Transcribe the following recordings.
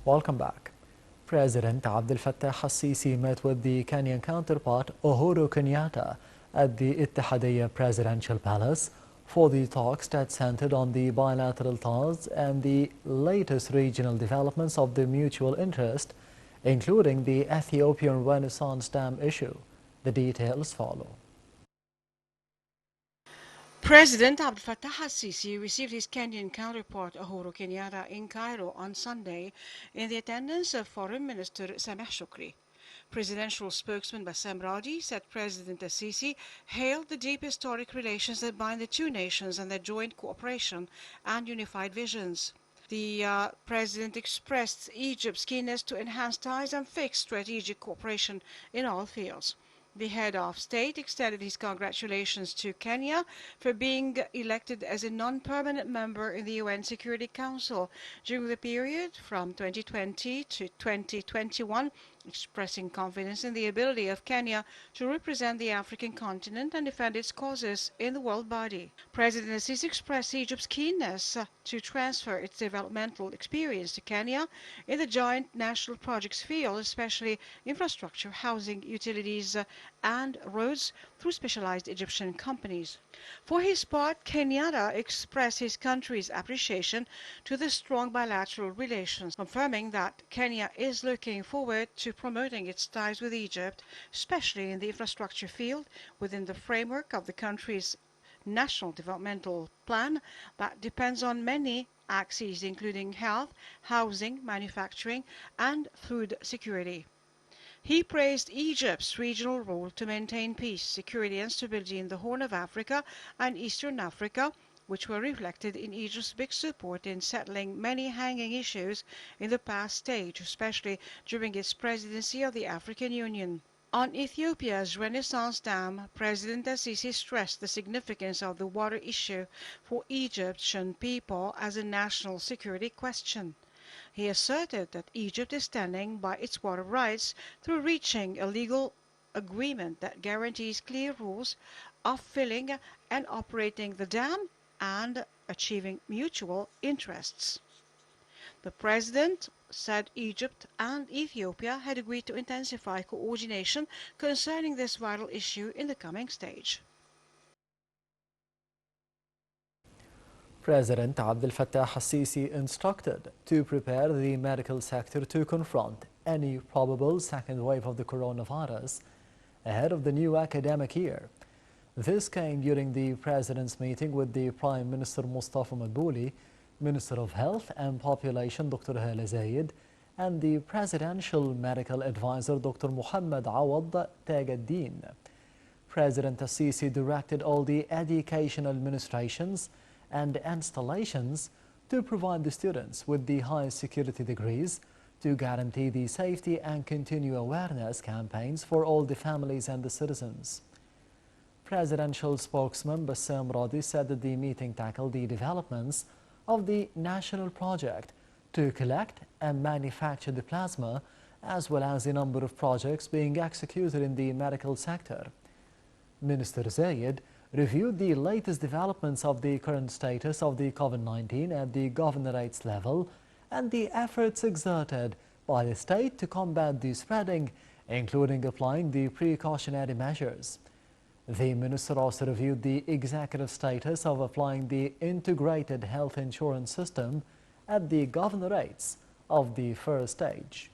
Welcome back. President Abdel Fattah al-Sisi met with the Kenyan counterpart Uhuru Kenyatta at the Ittihadiyya Presidential Palace for the talks that centered on the bilateral ties and the latest regional developments of the mutual interest, including the Ethiopian Renaissance Dam issue. The details follow. President Abdel Fattah al-Sisi received his Kenyan counterpart Uhuru Kenyatta in Cairo on Sunday in the attendance of Foreign Minister Sameh Shukri. Presidential spokesman Bassem Radi said President al-Sisi hailed the deep historic relations that bind the two nations and their joint cooperation and unified visions. The president expressed Egypt's keenness to enhance ties and fix strategic cooperation in all fields. The head of state extended his congratulations to Kenya for being elected as a non-permanent member in the UN Security Council during the period from 2020 to 2021, expressing confidence in the ability of Kenya to represent the African continent and defend its causes in the world body. President al-Sisi expressed Egypt's keenness to transfer its developmental experience to Kenya in the joint national projects field, especially infrastructure, housing, utilities, and roads through specialized Egyptian companies. For his part, Kenyatta expressed his country's appreciation to the strong bilateral relations, confirming that Kenya is looking forward to promoting its ties with Egypt, especially in the infrastructure field, within the framework of the country's national developmental plan that depends on many axes, including health, housing, manufacturing, and food security. He praised Egypt's regional role to maintain peace, security and stability in the Horn of Africa and Eastern Africa, which were reflected in Egypt's big support in settling many hanging issues in the past stage, especially during its presidency of the African Union. On Ethiopia's Renaissance Dam, President al-Sisi stressed the significance of the water issue for Egyptian people as a national security question. He asserted that Egypt is standing by its water rights through reaching a legal agreement that guarantees clear rules of filling and operating the dam and achieving mutual interests. The president said Egypt and Ethiopia had agreed to intensify coordination concerning this vital issue in the coming stage. President Abdel Fattah al-Sisi instructed to prepare the medical sector to confront any probable second wave of the coronavirus ahead of the new academic year. This came during the President's meeting with the Prime Minister Mustafa Madbouli, Minister of Health and Population Dr. Hala Zayed, and the Presidential Medical Advisor Dr. Muhammad Awad Tajuddin. President al-Sisi directed all the education administrations and installations to provide the students with the highest security degrees, to guarantee the safety and continue awareness campaigns for all the families and the citizens. Presidential spokesman Bassem Radi said that the meeting tackled the developments of the national project to collect and manufacture the plasma, as well as the number of projects being executed in the medical sector. Minister Zayed reviewed the latest developments of the current status of the COVID-19 at the governorate's level and the efforts exerted by the state to combat the spreading, including applying the precautionary measures. The minister also reviewed the executive status of applying the integrated health insurance system at the governorates of the first stage.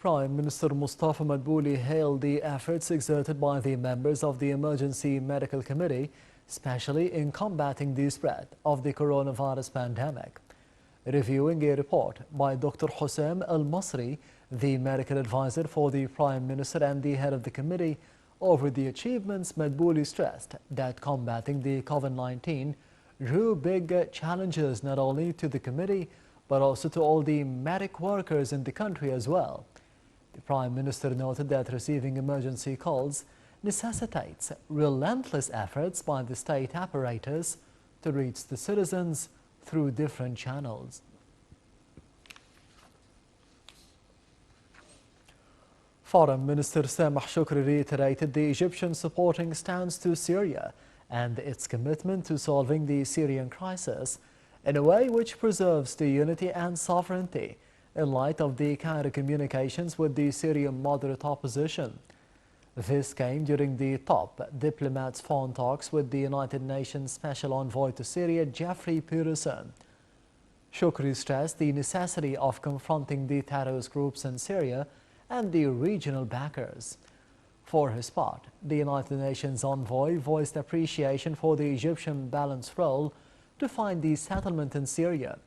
Prime Minister Mustafa Madbouli hailed the efforts exerted by the members of the Emergency Medical Committee, especially in combating the spread of the coronavirus pandemic. Reviewing a report by Dr. Hussein Al-Masri, the medical advisor for the Prime Minister and the head of the committee, over the achievements, Madbouli stressed that combating the COVID-19 drew big challenges not only to the committee but also to all the medic workers in the country as well. The Prime Minister noted that receiving emergency calls necessitates relentless efforts by the state apparatus to reach the citizens through different channels. Foreign Minister Sameh Shukri reiterated the Egyptian supporting stance to Syria and its commitment to solving the Syrian crisis in a way which preserves the unity and sovereignty in light of the Cairo communications with the Syrian moderate opposition. This came during the top diplomats' phone talks with the United Nations Special Envoy to Syria, Jeffrey Peterson. Shukri stressed the necessity of confronting the terrorist groups in Syria and the regional backers. For his part, the United Nations envoy voiced appreciation for the Egyptian balanced role to find the settlement in Syria.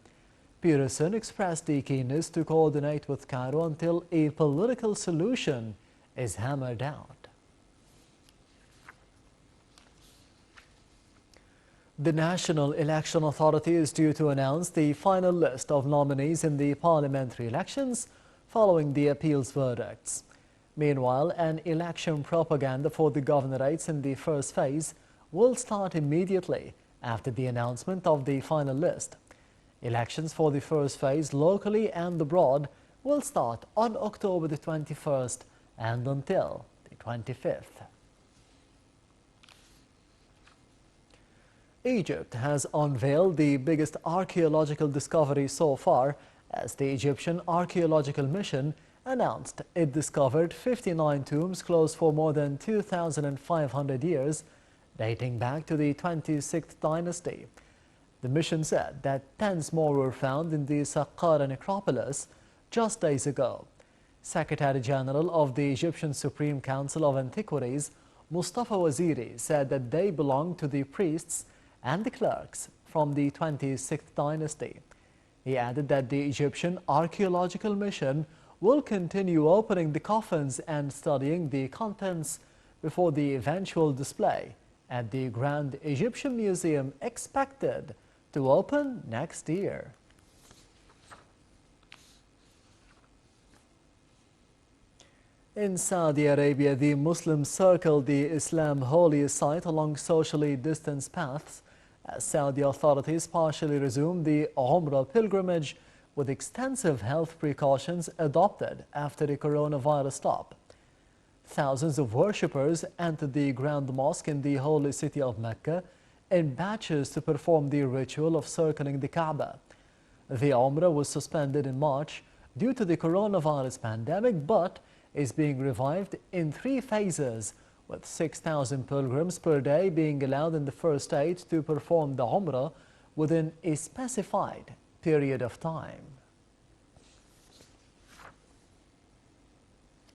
Peterson expressed the keenness to coordinate with Cairo until a political solution is hammered out. The National Election Authority is due to announce the final list of nominees in the parliamentary elections following the appeals verdicts. Meanwhile, an election propaganda for the governorates in the first phase will start immediately after the announcement of the final list. Elections for the first phase locally and abroad will start on October the 21st and until the 25th. Egypt has unveiled the biggest archaeological discovery so far as the Egyptian Archaeological Mission announced it discovered 59 tombs closed for more than 2,500 years, dating back to the 26th dynasty. The mission said that tens more were found in the Saqqara necropolis just days ago. Secretary General of the Egyptian Supreme Council of Antiquities, Mustafa Waziri, said that they belong to the priests and the clerks from the 26th dynasty. He added that the Egyptian Archaeological Mission will continue opening the coffins and studying the contents before the eventual display at the Grand Egyptian Museum, expected to open next year. In Saudi Arabia, the Muslims circled the Islam holiest site along socially distanced paths as Saudi authorities partially resumed the Umrah pilgrimage with extensive health precautions adopted after the coronavirus stop. Thousands of worshippers entered the Grand Mosque in the holy city of Mecca in batches to perform the ritual of circling the Kaaba. The Umrah was suspended in March due to the coronavirus pandemic, but is being revived in 3 phases, with 6,000 pilgrims per day being allowed in the first stage to perform the Umrah within a specified period of time.